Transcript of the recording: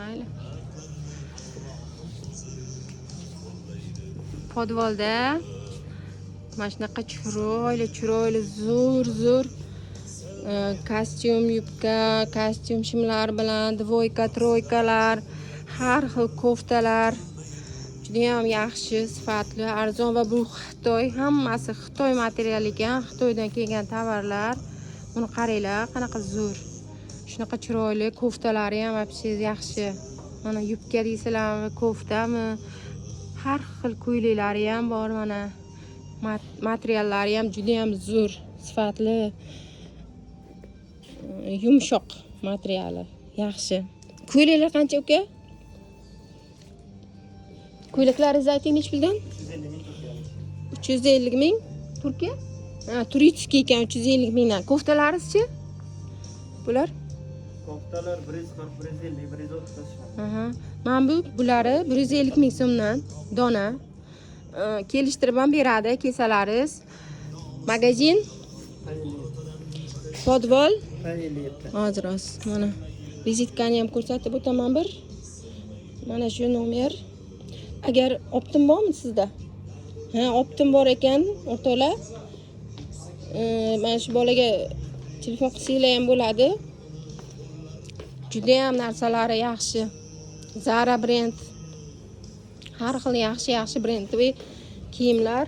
Mayli. Podvalda mana shunaqa chiroyli, zo'r kostyum, yubka, kostyum shimlar bilan dvoyka, troykalar, har xil koftalar juda ham yaxshi, sifatli, arzon va bu Xitoy, hammasi Xitoy material ekan, Xitoydan kelgan tovarlar. Buni qaranglar, qanaqa zo'r. Shunaqa chiroyli koftalari ham вообще yaxshi. Mana yubka deysizlarmi, koftami? Har xil ko'ylaklari ham bor mana. Materiallari ham juda ham zo'r, sifatli. Yumshoq materiali, yaxshi. Ko'ylaklar qancha uka? Ko'ylaklaringizni ayting nech puldan? 350 ming Turkiya? Ha, turistskiy ekan 350 mingdan. Koftalaringiz-chi? Bular? Koftalar 140, 150, 130 Aha. Mana bulari 150 ming so'mdan dona. Kelishtirib ham beradi kesalaringiz. Magazin Podval hozir mana vizitkani ham ko'rsatib o'taman bir. Mana shu nomer. Agar optim bormi sizda? Ha, optim bor ekan, o'rtoqlar. Mana shu bolaga telefon qilsanglar ham bo'ladi. Juda ham narsalari yaxshi. Zara brend. Har xil yaxshi brendli kiyimlar.